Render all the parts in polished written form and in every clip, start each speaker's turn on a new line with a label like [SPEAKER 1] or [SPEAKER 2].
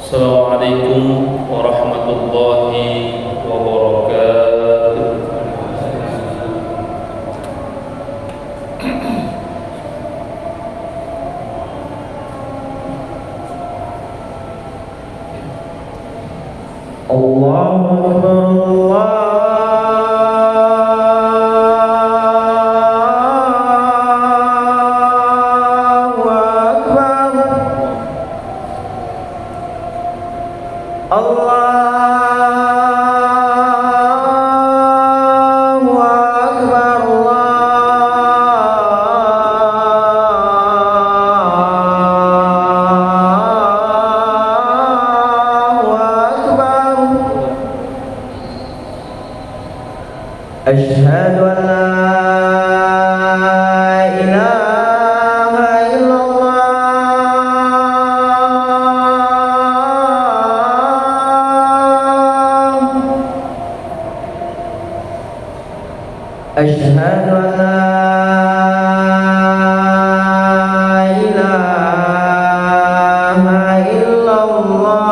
[SPEAKER 1] Assalamualaikum warahmatullahi wabarakatuh.
[SPEAKER 2] Allahu Akbar, Asyhadu an la ilaha illallah. Asyhadu an la ilaha illallah.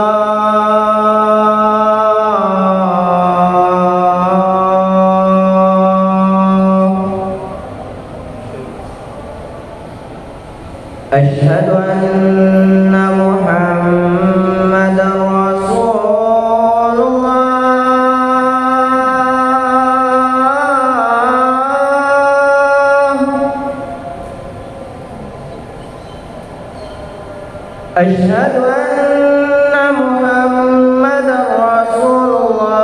[SPEAKER 2] Asyhadu anna Muhammadar Rasulullah. Asyhadu anna Muhammadar Rasulullah.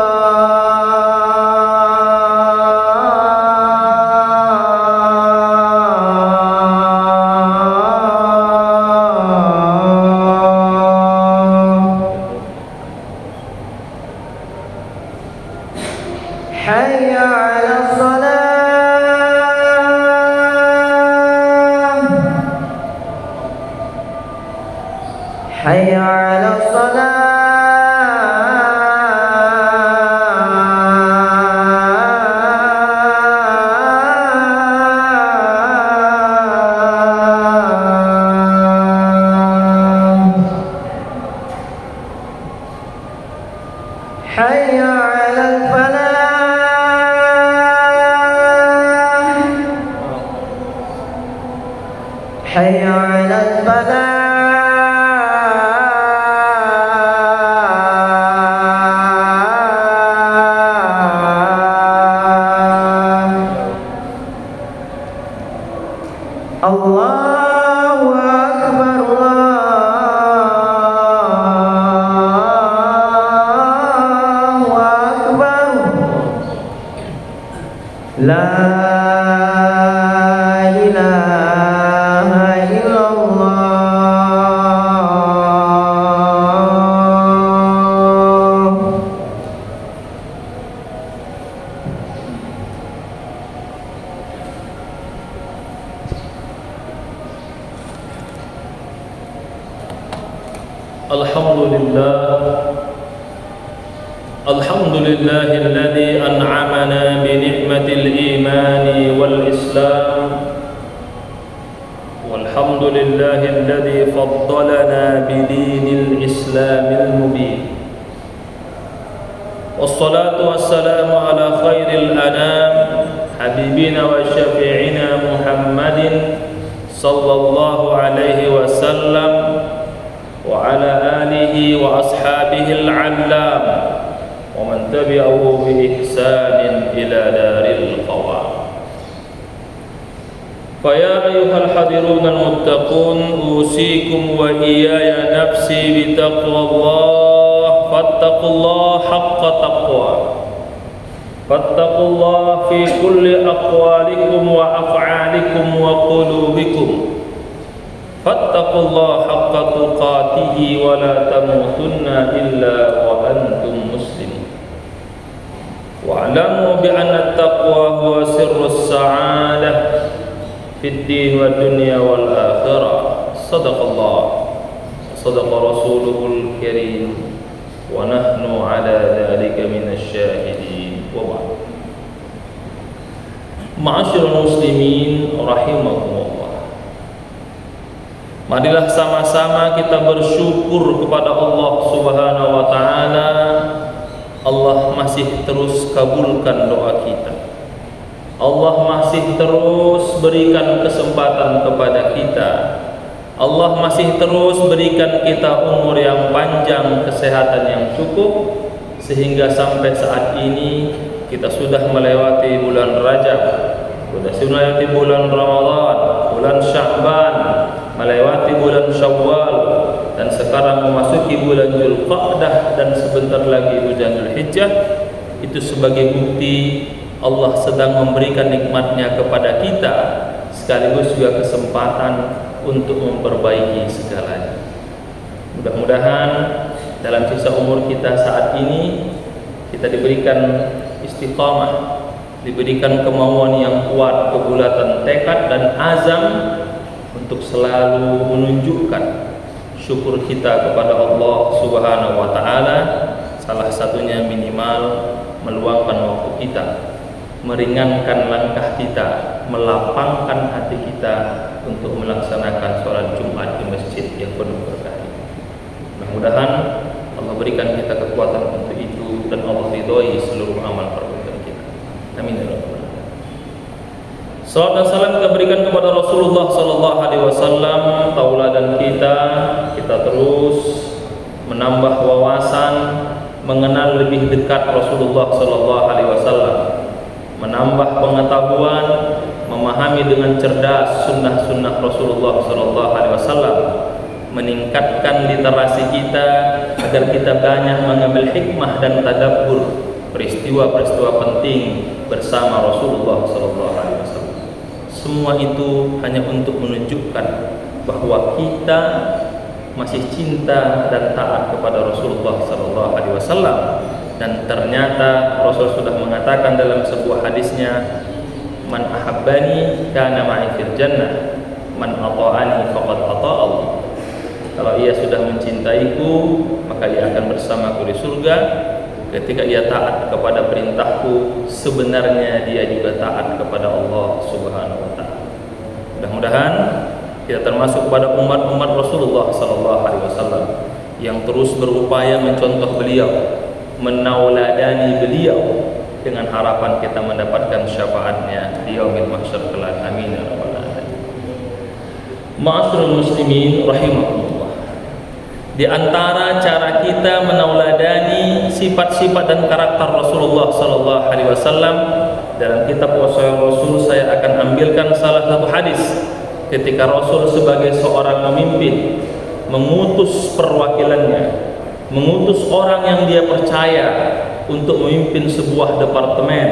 [SPEAKER 2] Hayya 'alas salah. Hayya 'alas salah. Hayya 'alal falah. Hayya 'alal falah. Allahu Akbar, Allahu Akbar. La ilaha illallah.
[SPEAKER 1] Alhamdulillahilladzi an'amana bi ni'matil imani wal islam. Walhamdulillahilladzi faddalana bi dinil islamil mubin. Wassalatu wassalamu ala khairil anam habibina wa syafi'ina Muhammadin sallallahu alaihi wasallam wa ala alihi wa ashabihi al-'allam wa man tabi'ahu bi ihsanin ila daril qawam. Fa ya ayyuhal hadirun al-muttaqun, usikum wa iyaya nafsi bi taqwallah. Fattaqullaha haqqa taqwa. Fattaqullaha fi kulli aqwalikum wa af'alikum wa qulubikum. Fattaqullaha haqqa tuqatihi wa la tamutunna illa wa antum muslimun. Wa'lamu bi anna at-taqwa huwa sirrus sa'adah fid din wad dunya wal akhirah. Sadaqallah, sadaqa rasuluhul karim, wa nahnu ala dhalika minasy syahidin. Wa ba'd. Ma'asyiral muslimin rahimakumullah. Marilah sama-sama kita bersyukur kepada Allah Subhanahu wa taala. Allah masih terus kabulkan doa kita. Allah masih terus berikan kesempatan kepada kita. Allah masih terus berikan kita umur yang panjang, kesehatan yang cukup, sehingga sampai saat ini kita sudah melewati bulan Rajab, sudah melewati bulan Ramadan, bulan Sya'ban, melewati bulan Syawal, dan sekarang memasuki bulan Dzulqa'dah dan sebentar lagi bulan Dzulhijjah. Itu sebagai bukti Allah sedang memberikan nikmatnya kepada kita, sekaligus juga kesempatan untuk memperbaiki segalanya. Mudah-mudahan dalam sisa umur kita saat ini kita diberikan istiqamah, diberikan kemauan yang kuat, kebulatan tekad dan azam untuk selalu menunjukkan syukur kita kepada Allah Subhanahu wa taala. Salah satunya minimal meluangkan waktu kita, meringankan langkah kita, melapangkan hati kita untuk melaksanakan sholat Jumat di masjid yang penuh berkah. Mudah-mudahan Allah berikan kita kekuatan untuk itu dan Allah ridhoi seluruh amal perbuatan kita. Amin ya rabbal alamin. Salawat dan salam kita berikan kepada Rasulullah sallallahu alaihi wasallam, tauladan kita terus menambah wawasan, mengenal lebih dekat Rasulullah sallallahu alaihi wasallam, menambah pengetahuan, memahami dengan cerdas sunnah-sunnah Rasulullah sallallahu alaihi wasallam, meningkatkan literasi kita agar kita banyak mengambil hikmah dan tadabbur peristiwa-peristiwa penting bersama Rasulullah sallallahu alaihi wasallam. Semua itu hanya untuk menunjukkan bahwa kita masih cinta dan taat kepada Rasulullah sallallahu alaihi wasallam. Dan ternyata Rasul sudah mengatakan dalam sebuah hadisnya, man ahabbani kana ma'i fil jannah, man ata'ani faqad ata'a Allah. Kalau ia sudah mencintaiku, maka ia akan bersamaku di surga. Ketika ia taat kepada perintahku, sebenarnya dia juga taat kepada Allah Subhanahu wa taala. Mudah-mudahan kita termasuk pada umat-umat Rasulullah sallallahu alaihi wasallam yang terus berupaya mencontoh beliau, menauladani beliau, dengan harapan kita mendapatkan syafaatnya di yaumil mahsyar kelak. Amin ya rabbal alamin. Ma'asyiral muslimin rahimakumullah. Di antara cara kita menauladani sifat-sifat dan karakter Rasulullah sallallahu alaihi wasallam, dalam kitab Wasaya Rasul saya akan ambilkan salah satu hadis ketika Rasul sebagai seorang pemimpin mengutus perwakilannya, mengutus orang yang dia percaya untuk memimpin sebuah departemen,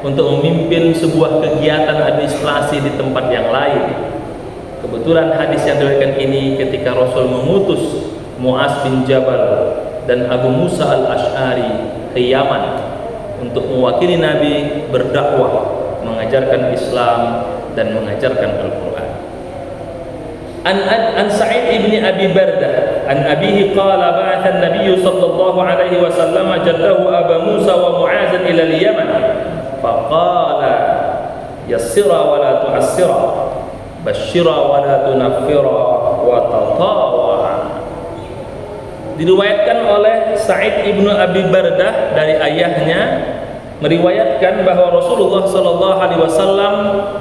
[SPEAKER 1] untuk memimpin sebuah kegiatan administrasi di tempat yang lain. Kebetulan hadis yang diriwayatkan ini ketika Rasul mengutus Mu'az bin Jabal dan Abu Musa al-Ash'ari ke Yaman untuk mewakili Nabi berdakwah, mengajarkan Islam dan mengajarkan Al-Quran. An Sa'id ibn Abi Bardah an abihi qala ba'atha an-nabiy sallallahu alaihi wasallam jaddahu Abu Musa wa Mu'az ila al-Yaman faqala yassira wa la tu'assira basyira wa la tunaffira wa tatawa'a. Diriwayatkan oleh Sa'id ibnu Abi Bardah dari ayahnya, meriwayatkan bahwa Rasulullah sallallahu alaihi wasallam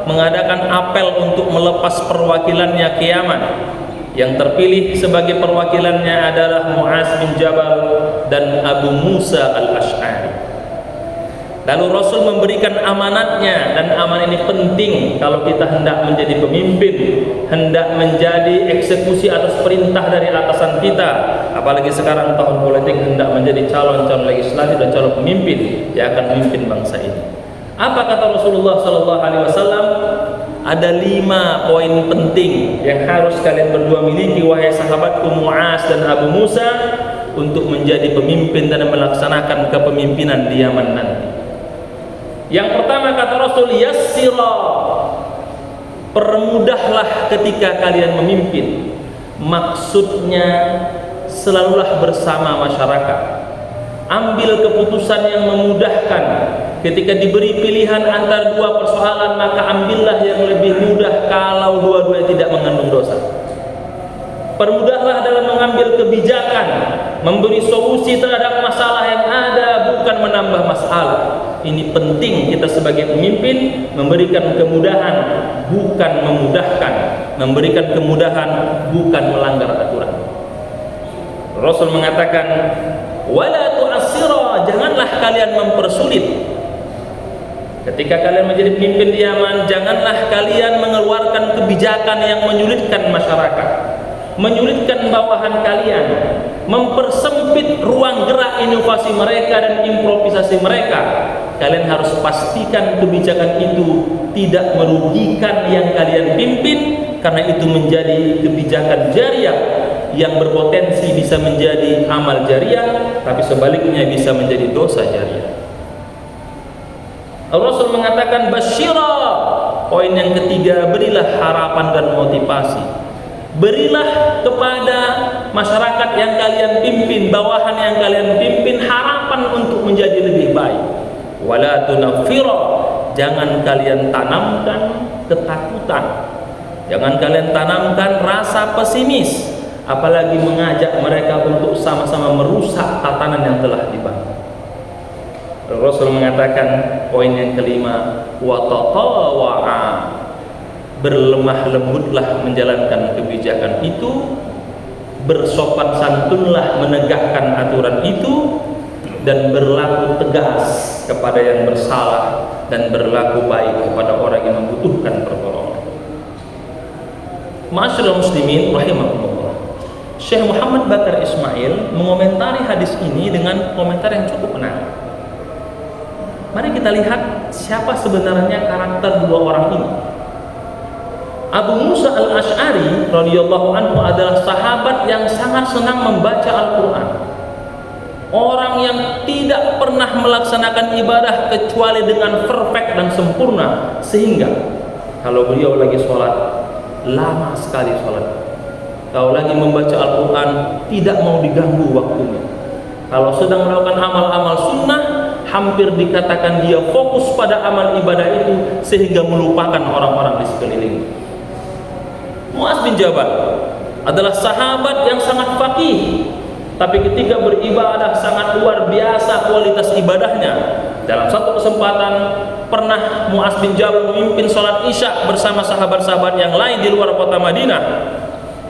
[SPEAKER 1] mengadakan apel untuk melepas perwakilannya ke Yaman. Yang terpilih sebagai perwakilannya adalah Mu'az bin Jabal dan Abu Musa al-Ash'ari. Lalu Rasul memberikan amanatnya, dan amanat ini penting kalau kita hendak menjadi pemimpin, hendak menjadi eksekusi atas perintah dari atasan kita, apalagi sekarang tahun politik, hendak menjadi calon-calon legislatif dan calon pemimpin yang akan memimpin bangsa ini. Apa kata Rasulullah sallallahu alaihi wasallam? Ada 5 poin penting yang harus kalian berdua miliki, wahai sahabatku Mu'az dan Abu Musa, untuk menjadi pemimpin dan melaksanakan kepemimpinan di Yaman nanti. Yang pertama kata Rasul, yassira, permudahlah ketika kalian memimpin. Maksudnya selalulah bersama masyarakat. Ambil keputusan yang memudahkan. Ketika diberi pilihan antara 2 persoalan, maka ambillah yang lebih mudah kalau dua-duanya tidak mengandung dosa. Permudahlah dalam mengambil kebijakan, memberi solusi terhadap masalah yang ada, bukan menambah masalah. Ini penting kita sebagai pemimpin memberikan kemudahan, bukan memudahkan. Memberikan kemudahan, bukan melanggar aturan. Rasul mengatakan, wala tu'assira, janganlah kalian mempersulit. Ketika kalian menjadi pemimpin di Yaman, janganlah kalian mengeluarkan kebijakan yang menyulitkan masyarakat, menyulitkan bawahan kalian, mempersempit ruang gerak inovasi mereka dan improvisasi mereka. Kalian harus pastikan kebijakan itu tidak merugikan yang kalian pimpin, karena itu menjadi kebijakan jariah yang berpotensi bisa menjadi amal jariah, tapi sebaliknya bisa menjadi dosa jariah. Rasul mengatakan basyira. Poin yang ketiga, berilah harapan dan motivasi. Berilah kepada masyarakat yang kalian pimpin, bawahan yang kalian pimpin, harapan untuk menjadi lebih baik. Wala tunafira, jangan kalian tanamkan ketakutan, jangan kalian tanamkan rasa pesimis, apalagi mengajak mereka untuk sama-sama merusak tatanan yang telah dibangun. Rasul mengatakan poin yang kelima, wa tatawa'a, berlemah lembutlah menjalankan kebijakan itu, bersopan santunlah menegakkan aturan itu, dan berlaku tegas kepada yang bersalah, dan berlaku baik kepada orang yang membutuhkan pertolongan. Ma'asyiral muslimin rahimakumullah, Syekh Muhammad Bakar Ismail mengomentari hadis ini dengan komentar yang cukup menarik. Mari kita lihat siapa sebenarnya karakter dua orang ini. Abu Musa al-Ash'ari radhiyallahu anhu adalah sahabat yang sangat senang membaca Al-Quran. Orang yang tidak pernah melaksanakan ibadah kecuali dengan perfect dan sempurna, sehingga kalau beliau lagi sholat, lama sekali sholat. Kalau lagi membaca Al-Quran, tidak mau diganggu waktunya. Kalau sedang melakukan amal-amal sunnah, hampir dikatakan dia fokus pada amal ibadah itu sehingga melupakan orang-orang di sekelilingnya. Mu'adz bin Jabal adalah sahabat yang sangat faqih, tapi ketika beribadah sangat luar biasa kualitas ibadahnya. Dalam satu kesempatan pernah Mu'adz bin Jabal memimpin sholat Isya bersama sahabat-sahabat yang lain di luar kota Madinah.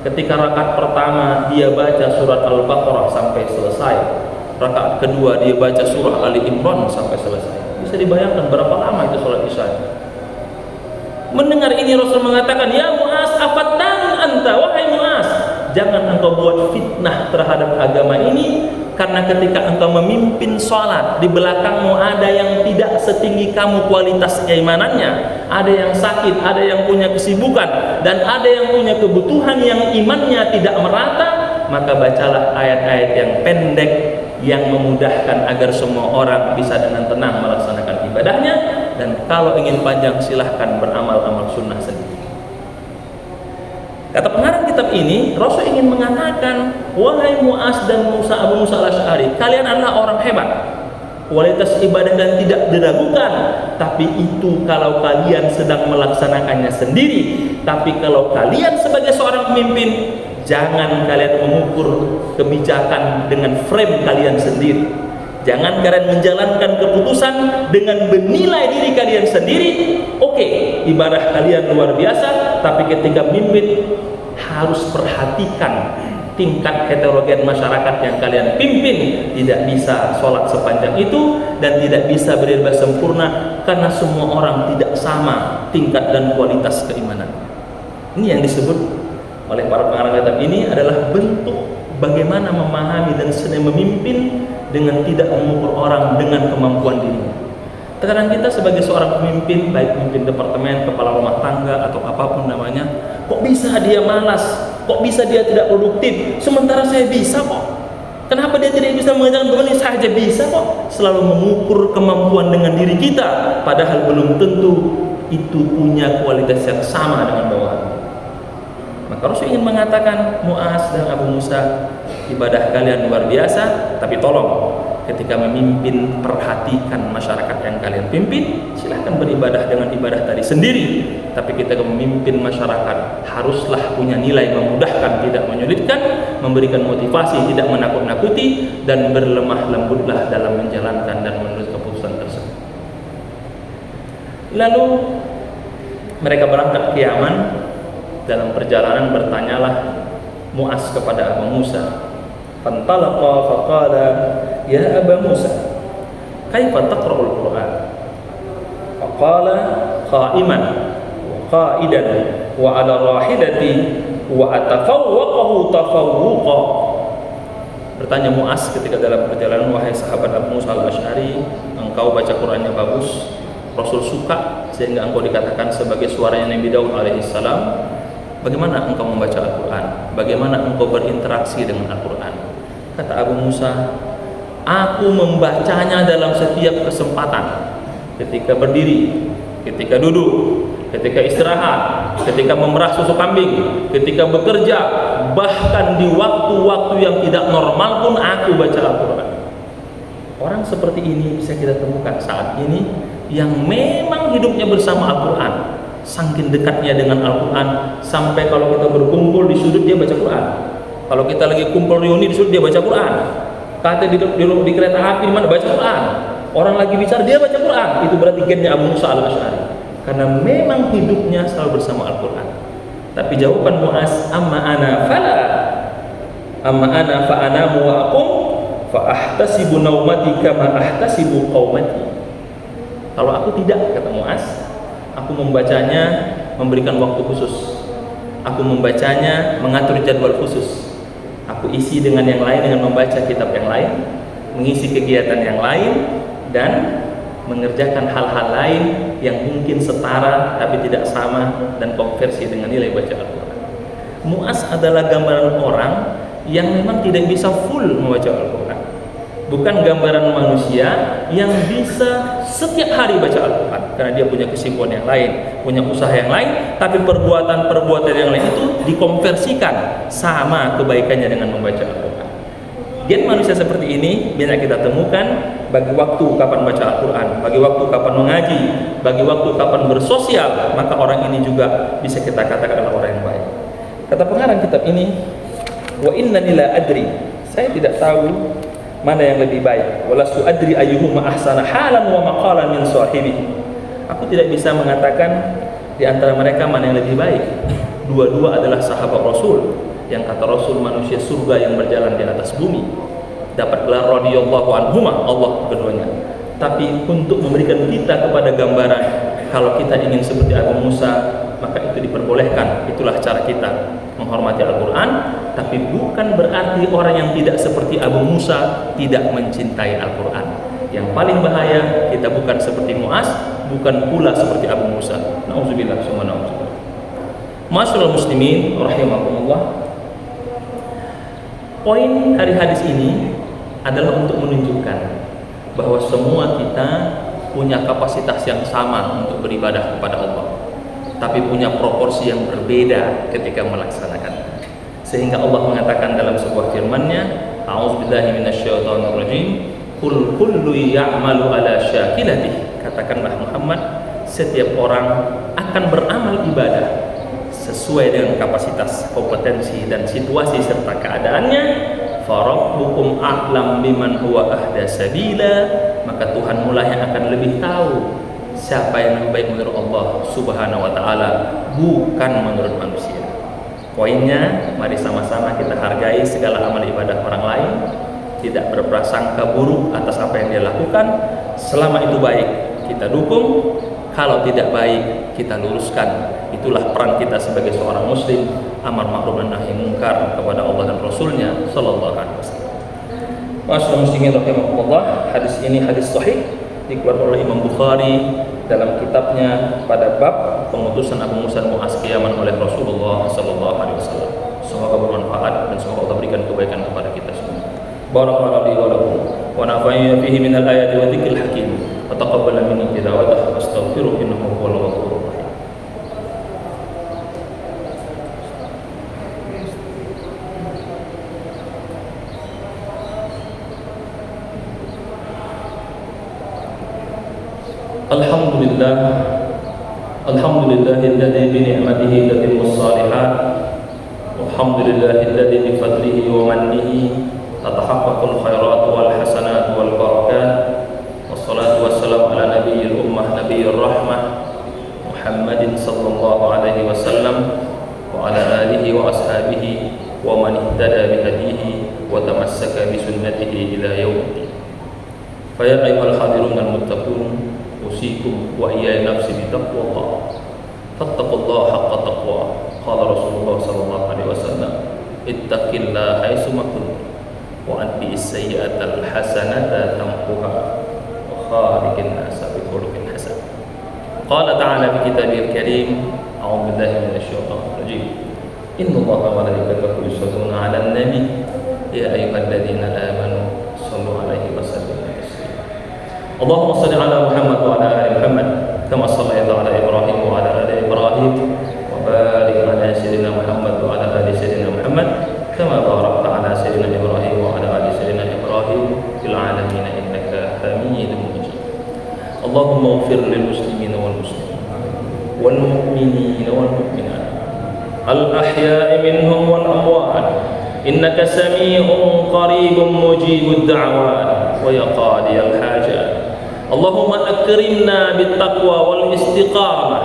[SPEAKER 1] Ketika rakaat pertama dia baca surat Al-Baqarah sampai selesai, rakaat kedua dia baca surah Ali Imran sampai selesai. Bisa dibayangkan berapa lama itu sholat Isya. Mendengar ini Rasul mengatakan, ya Mu'adz, afattan anta, wahai Mu'adz, jangan engkau buat fitnah terhadap agama ini, karena ketika engkau memimpin sholat, di belakangmu ada yang tidak setinggi kamu kualitas keimanannya, ada yang sakit, ada yang punya kesibukan, dan ada yang punya kebutuhan yang imannya tidak merata, maka bacalah ayat-ayat yang pendek yang memudahkan agar semua orang bisa dengan tenang melaksanakan ibadahnya, dan kalau ingin panjang silahkan beramal-amal sunnah sendiri. Kata pengarang kitab ini, Rasul ingin mengatakan, wahai Mu'adz dan Abu Musa al-Ash'ari, kalian adalah orang hebat, kualitas ibadah dan tidak diragukan, tapi itu kalau kalian sedang melaksanakannya sendiri. Tapi kalau kalian sebagai seorang pemimpin, jangan kalian mengukur kebijakan dengan frame kalian sendiri. Jangan kalian menjalankan keputusan dengan menilai diri kalian sendiri. Oke, ibadah kalian luar biasa, tapi ketika memimpin harus perhatikan tingkat heterogen masyarakat yang kalian pimpin. Tidak bisa sholat sepanjang itu dan tidak bisa beribadah sempurna, karena semua orang tidak sama tingkat dan kualitas keimanan. Ini yang disebut oleh para pengarang kitab ini adalah bentuk bagaimana memahami dan sedang memimpin dengan tidak mengukur orang dengan kemampuan dirinya. Terkadang kita sebagai seorang pemimpin, baik pemimpin departemen, kepala rumah tangga atau apapun namanya, kok bisa dia malas, kok bisa dia tidak produktif, sementara saya bisa kok. Kenapa dia tidak bisa mengerjakan begini, saya aja bisa kok. Selalu mengukur kemampuan dengan diri kita, padahal belum tentu itu punya kualitas yang sama dengan bawahan. Maka Rasul ingin mengatakan, Mu'adz dan Abu Musa, ibadah kalian luar biasa, tapi tolong ketika memimpin perhatikan masyarakat yang kalian pimpin. Silahkan beribadah dengan ibadah tadi sendiri, tapi ketika memimpin masyarakat haruslah punya nilai memudahkan, tidak menyulitkan, memberikan motivasi, tidak menakut-nakuti, dan berlemah lembutlah dalam menjalankan dan menurut keputusan tersebut. Lalu mereka berangkat ke Yaman. Dalam perjalanan bertanyalah Mu'az kepada Abu Musa. Fantalaqa faqala ya Aba Musa, kaifa taqra'ul Qur'an? Faqala qa'iman wa qa'idan wa 'ala rahilati wa atafawwaqahu tafawwuqa. Bertanya Mu'az ketika dalam perjalanan, wahai sahabat Abu Musa al-Asy'ari, engkau baca Qur'annya bagus, Rasul suka sehingga engkau dikatakan sebagai suaranya Nabi Daud alaihissalam. Bagaimana engkau membaca Al-Quran? Bagaimana engkau berinteraksi dengan Al-Quran? Kata Abu Musa, aku membacanya dalam setiap kesempatan. Ketika berdiri, ketika duduk, ketika istirahat, ketika memerah susu kambing, ketika bekerja, bahkan di waktu-waktu yang tidak normal pun aku baca Al-Quran. Orang seperti ini bisa kita temukan saat ini yang memang hidupnya bersama Al-Quran. Saking dekatnya dengan Al-Quran, sampai kalau kita berkumpul di sudut dia baca Quran. Kalau kita lagi kumpul reuni di sudut dia baca Quran. Kata di kereta api di mana baca Quran. Orang lagi bicara dia baca Quran. Itu berarti gennya Abu Musa al-Asy'ari, karena memang hidupnya selalu bersama Al-Quran. Tapi jawaban Mu'az, amma ana fala, amma ana fa anamu wa aqum fa ahtasibu naumati kama ahtasibu qaumati. Kalau aku tidak, kata Mu'az, aku membacanya memberikan waktu khusus. Aku membacanya mengatur jadwal khusus. Aku isi dengan yang lain, dengan membaca kitab yang lain, mengisi kegiatan yang lain, dan mengerjakan hal-hal lain yang mungkin setara tapi tidak sama dan konversi dengan nilai baca Al-Quran. Mu'az adalah gambaran orang yang memang tidak bisa full membaca Al-Quran. Bukan gambaran manusia yang bisa setiap hari baca Al-Quran, karena dia punya kesibukan yang lain, punya usaha yang lain, tapi perbuatan-perbuatan yang lain itu dikonversikan sama kebaikannya dengan membaca Al-Quran. Gen manusia seperti ini banyak kita temukan. Bagi waktu kapan baca Al-Quran, bagi waktu kapan mengaji, bagi waktu kapan bersosial, maka orang ini juga bisa kita katakan adalah orang yang baik. Kata pengarang kitab ini, wa innani la adri, saya tidak tahu mana yang lebih baik. Walastu adri ayyuhuma ahsana halan wa maqalan min sahibi. Aku tidak bisa mengatakan di antara mereka mana yang lebih baik. Dua-dua adalah sahabat Rasul, yang kata Rasul manusia surga yang berjalan di atas bumi. Dapat gelar radhiyallahu anhuma, Allah keduanya. Tapi untuk memberikan kita kepada gambaran kalau kita ingin seperti Abu Musa, maka itu diperbolehkan. Itulah cara kita menghormati Al-Quran. Tapi bukan berarti orang yang tidak seperti Abu Musa tidak mencintai Al-Quran. Yang paling bahaya, kita bukan seperti Mu'az, bukan pula seperti Abu Musa. Na'udzubillah summa na'udzubillah. Ma'asyiral muslimin rahimakumullah. Poin dari hadis ini adalah untuk menunjukkan bahwa semua kita punya kapasitas yang sama untuk beribadah kepada Allah, tapi punya proporsi yang berbeda ketika melaksanakan. Sehingga Allah mengatakan dalam sebuah firman-Nya, a'udzubillahi minasyaitonirrajim, qul kullu ya'malu ala syakilatihi. Katakanlah Muhammad, setiap orang akan beramal ibadah sesuai dengan kapasitas, kompetensi dan situasi serta keadaannya. Farabbukum a'lam biman huwa ahda sabila, maka Tuhan mula yang akan lebih tahu siapa yang lebih baik menurut Allah Subhanahu wa taala, bukan menurut manusia. Poinnya, mari sama-sama kita hargai segala amal ibadah orang lain, tidak berprasangka buruk atas apa yang dia lakukan. Selama itu baik, kita dukung. Kalau tidak baik, kita luruskan. Itulah peran kita sebagai seorang muslim, amar ma'ruf dan nahi munkar kepada Allah dan Rasulnya sallallahu alaihi wasallam. Ma'asyiral muslimin rahimakumullah, hadis ini hadis sahih, dikeluarkan oleh Imam Bukhari dalam kitabnya pada bab pengutusan Abu Musa Mu'az ke Yaman oleh Rasulullah sallallahu alaihi wasallam. Semoga bermanfaat dan semoga Allah berikan kebaikan kepada kita semua. Barakallahu li wa lakum wa nafa'ani fihi min al-ayati wa dzikril hakim. Wa taqabbal minni tilawatahu wastaghfiruhu innahu huwal ghafurur rahim. Alhamdulillah, alhamdulillahilladzi bi ni'matihi tatimmus shalihat. Alhamdulillahilladzi bi fadlihi wa mannihi tatahaqqaqul khairat wal hasanat wal barakat. Wassalatu wassalamu ala nabiyil ummah nabiyir rahmah Muhammadin sallallahu alaihi wasallam wa ala alihi wa ashabihi wa man ihtada bi hadihi wa tamassaka bi sunnatihi ila yaumil. Fa ya ayyuhal hadirun al muttaqun, usikum wa iyaya nafsi bi taqwallah. Fattaqullaha haqqa taqwah. Qala Rasulullah sallallahu alaihi wasallam, ittaqillaha haitsu ma kunta wa atbi'is sayyi'atal hasanata tamhuha wa khaliqin nasa bi khuluqin hasan. Qala ta'ala fi kitabil karim, a'udzu billahi minasy syaithanir rajim. Innallaha wa malaikatahu yusholluna 'alan nabi ya ayyuhalladzina amanu shallu 'alaihi wa sallimu taslima. Allahumma shalli 'ala Muhammad wa 'ala ali Muhammad kama shallaita 'ala Ibrahim wa 'ala ali Ibrahim wa barik 'ala sayyidina Muhammad wa 'ala ali sayyidina Muhammad kama barakta 'ala sayyidina Ibrahim wa 'ala ali sayyidina Ibrahim fil 'alamin innaka Hamidum Majid. Allahumma ighfir lil muslimina wal muslimat wal mu'minina wal mu'minat al-ahya'i minhum wal amwat innaka sami'un qaribun mujibud da'awat wa ya qadiyal hajat. Allahumma akrimna bit taqwa wal istiqamah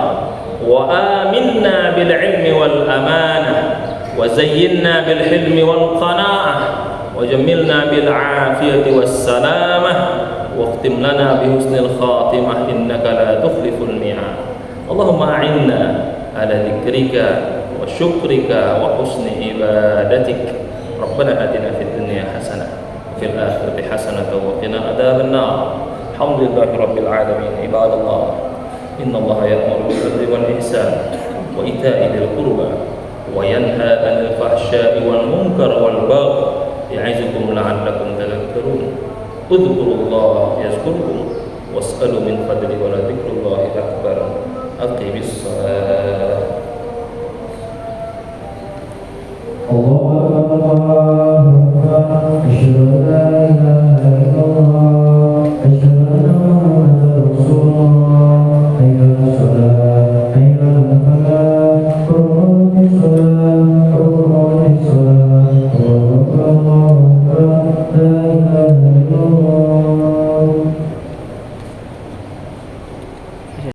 [SPEAKER 1] wa aminna bil ilmi wal amanah wa zayyinna bil hilmi wal qana'ah wa jammilna bil afiyati was salamah wa khtim lana bi husnil khatimah innaka la tukhliful mi'ad. Allahumma a'inna ala dzikrika wa syukrika wa husni ibadatik. Rabbana atina fid dunya hasanah wa fil akhirati hasanah wa qina adzaban nar. Alhamdulillahi rabbil alamin. Ibadallah, innallaha ya'muru bil 'adli wal ihsan wa ita'i dzil qurba wa yanha 'anil fahsya'i wal munkar wal baghi ya'izukum la'allakum tadhakkarun. Udhkurullaha yazkurkum was'alu min fadlihi wa la dzikrullahi akbar. Aqimis shalah.